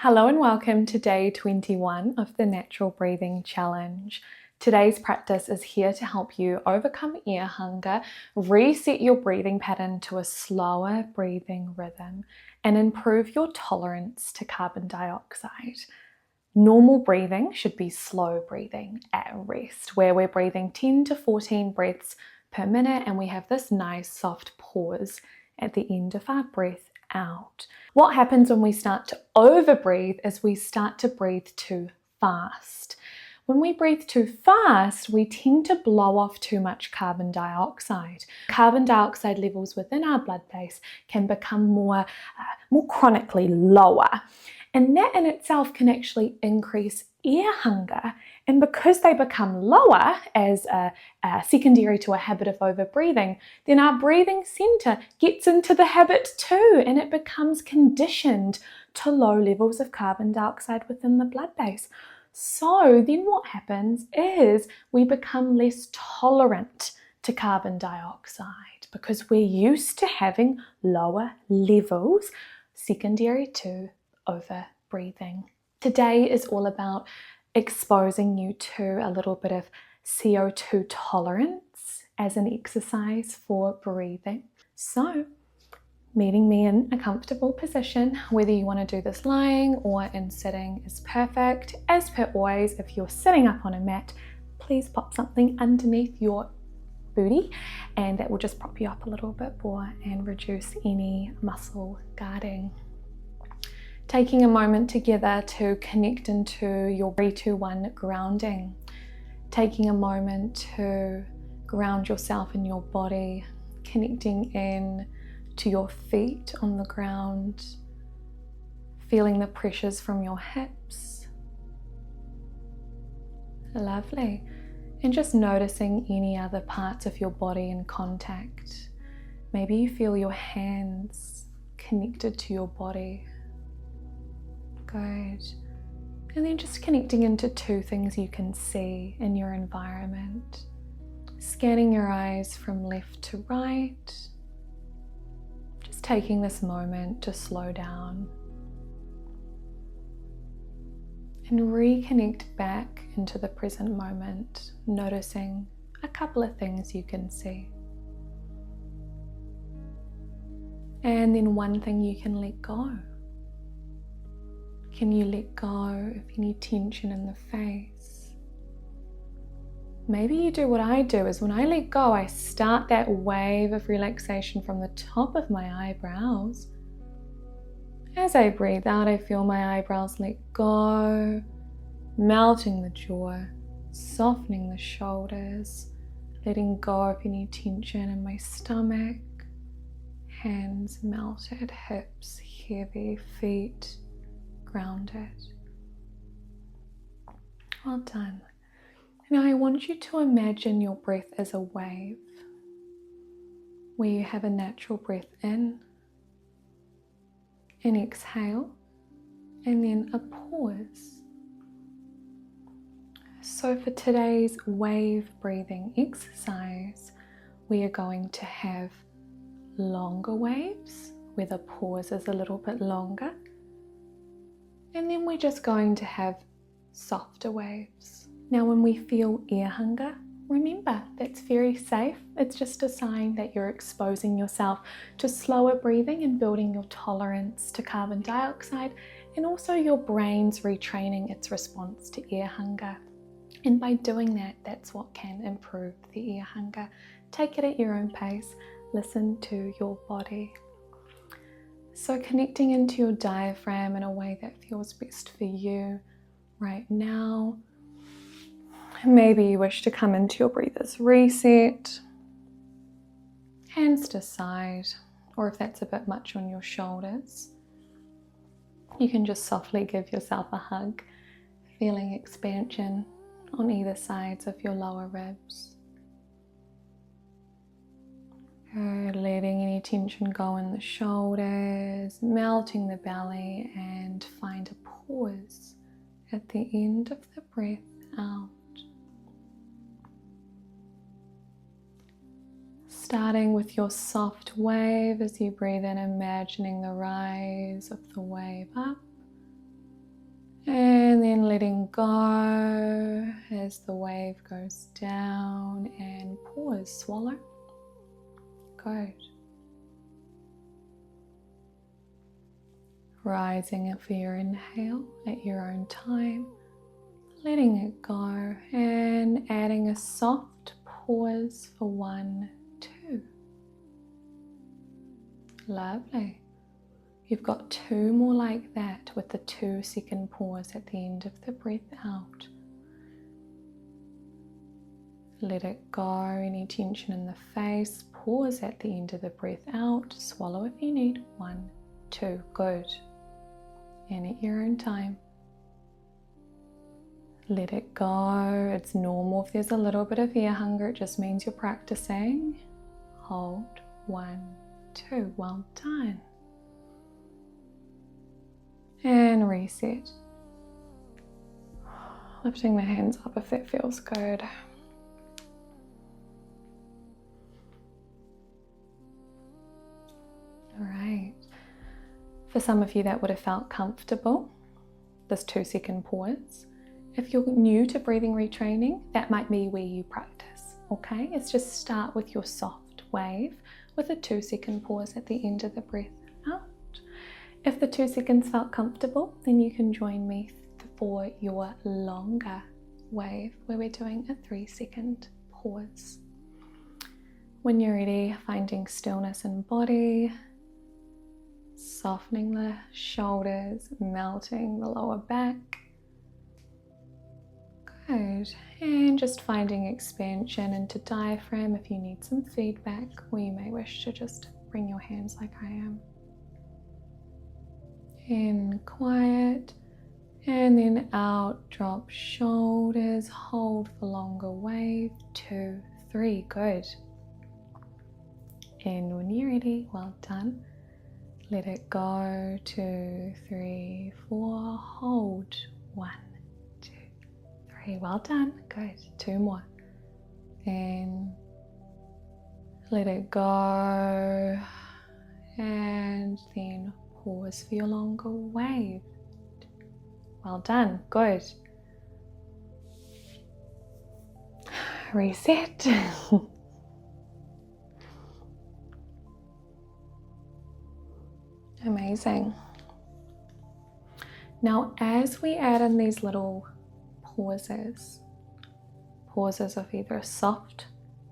Hello and welcome to day 21 of the Natural Breathing Challenge. Today's practice is here to help you overcome air hunger, reset your breathing pattern to a slower breathing rhythm, and improve your tolerance to carbon dioxide. Normal breathing should be slow breathing at rest, where we're breathing 10 to 14 breaths per minute and we have this nice soft pause at the end of our breath out. What happens when we start to overbreathe is we start to breathe too fast. When we breathe too fast, we tend to blow off too much carbon dioxide. Carbon dioxide levels within our blood base can become more chronically lower. And that in itself can actually increase air hunger. And because they become lower as a secondary to a habit of overbreathing, then our breathing center gets into the habit too, and it becomes conditioned to low levels of carbon dioxide within the blood base. So then what happens is we become less tolerant to carbon dioxide because we're used to having lower levels secondary to over-breathing. Today is all about exposing you to a little bit of CO2 tolerance as an exercise for breathing. So, meeting me in a comfortable position, whether you want to do this lying or in sitting is perfect. As per always, if you're sitting up on a mat, please pop something underneath your booty and that will just prop you up a little bit more and reduce any muscle guarding. Taking a moment together to connect into your 3-2-1 grounding. Taking a moment to ground yourself in your body, connecting in to your feet on the ground, feeling the pressures from your hips. Lovely. And just noticing any other parts of your body in contact. Maybe you feel your hands connected to your body. Good. And then just connecting into two things you can see in your environment. Scanning your eyes from left to right. Just taking this moment to slow down. And reconnect back into the present moment, noticing a couple of things you can see. And then one thing you can let go. Can you let go of any tension in the face? Maybe you do what I do, is when I let go, I start that wave of relaxation from the top of my eyebrows. As I breathe out, I feel my eyebrows let go, melting the jaw, softening the shoulders, letting go of any tension in my stomach, hands melted, hips heavy, feet grounded. Well done. Now I want you to imagine your breath as a wave, where you have a natural breath in, an exhale, and then a pause. So for today's wave breathing exercise, we are going to have longer waves, where the pause is a little bit longer. And then we're just going to have softer waves. Now when we feel air hunger, remember that's very safe. It's just a sign that you're exposing yourself to slower breathing and building your tolerance to carbon dioxide, and also your brain's retraining its response to air hunger. And by doing that, that's what can improve the air hunger. Take it at your own pace. Listen to your body. So connecting into your diaphragm in a way that feels best for you right now. Maybe you wish to come into your breather's reset. Hands to side, or if that's a bit much on your shoulders, you can just softly give yourself a hug, feeling expansion on either sides of your lower ribs. Good. Letting any tension go in the shoulders, melting the belly, and find a pause at the end of the breath out. Starting with your soft wave as you breathe in, imagining the rise of the wave up, letting go as the wave goes down, and pause, swallow. Good. Rising up for your inhale at your own time, letting it go, and adding a soft pause for 1, 2. Lovely. You've got 2 more like that with the 2-second pause at the end of the breath out. Let it go, any tension in the face. Pause at the end of the breath out. Swallow if you need. 1, 2. Good. And at your own time, let it go. It's normal if there's a little bit of air hunger. It just means you're practicing. Hold. 1, 2. Well done. And reset. Lifting the hands up if that feels good. All right. For some of you that would have felt comfortable, this 2-second pause. If you're new to breathing retraining, that might be where you practice, okay? It's just start with your soft wave with a 2-second pause at the end of the breath out. If the 2 seconds felt comfortable, then you can join me for your longer wave where we're doing a 3-second pause. When you're ready, finding stillness in body, softening the shoulders, melting the lower back. Good. And just finding expansion into diaphragm if you need some feedback, or you may wish to just bring your hands like I am. In, quiet, and then out, drop shoulders, hold for longer wave, 2, 3, good. And when you're ready, well done. Let it go, 2, 3, 4, hold, 1, 2, 3, well done, good, 2 more. Then let it go, and then pause for your longer wave. Well done, good. Reset. Amazing. Now, as we add in these little pauses of either a soft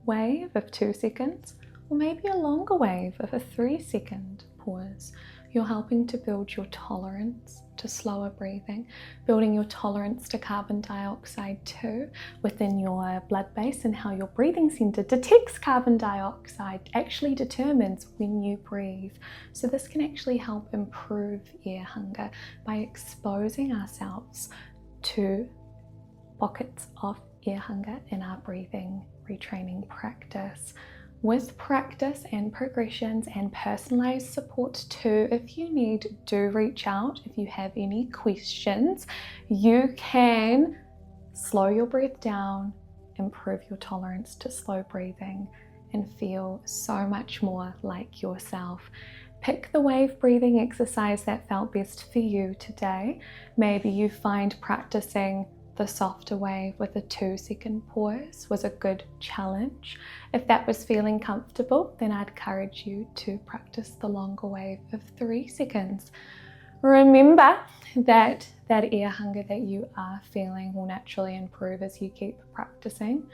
wave of 2 seconds or maybe a longer wave of a 3-second pause, you're helping to build your tolerance to slower breathing, building your tolerance to carbon dioxide too within your blood base, and how your breathing center detects carbon dioxide actually determines when you breathe. So this can actually help improve air hunger by exposing ourselves to pockets of air hunger in our breathing retraining practice. With practice and progressions and personalized support too, if you need, do reach out. If you have any questions, you can slow your breath down, improve your tolerance to slow breathing, and feel so much more like yourself. Pick the wave breathing exercise that felt best for you today. Maybe you find practicing the softer wave with a 2-second pause was a good challenge. If that was feeling comfortable, then I'd encourage you to practice the longer wave of 3 seconds. Remember that air hunger that you are feeling will naturally improve as you keep practicing.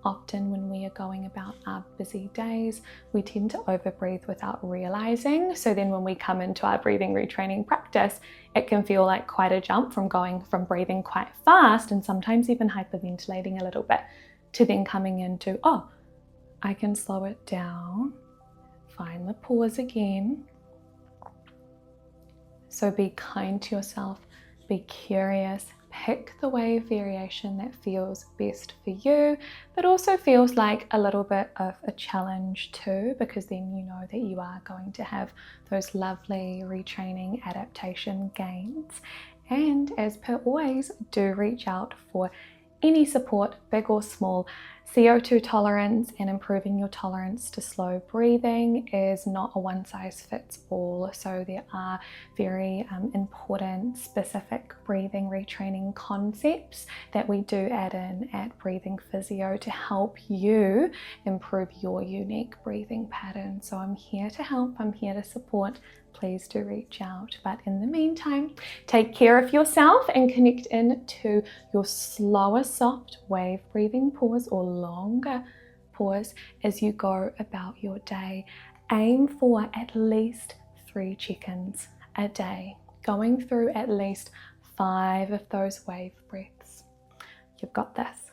Often when we are going about our busy days, we tend to overbreathe without realizing. So then when we come into our breathing retraining practice, it can feel like quite a jump from going from breathing quite fast and sometimes even hyperventilating a little bit to then coming into, oh, I can slow it down, find the pause again. So be kind to yourself, be curious, pick the wave variation that feels best for you, but also feels like a little bit of a challenge too, because then you know that you are going to have those lovely retraining adaptation gains. And as per always, do reach out for any support, big or small. CO2 tolerance and improving your tolerance to slow breathing is not a one size fits all. So there are very important specific breathing retraining concepts that we do add in at Breathing Physio to help you improve your unique breathing pattern. So I'm here to help, I'm here to support. Please do reach out. But in the meantime, take care of yourself and connect in to your slower, soft wave breathing pause or longer pause as you go about your day. Aim for at least 3 check-ins a day, going through at least 5 of those wave breaths. You've got this.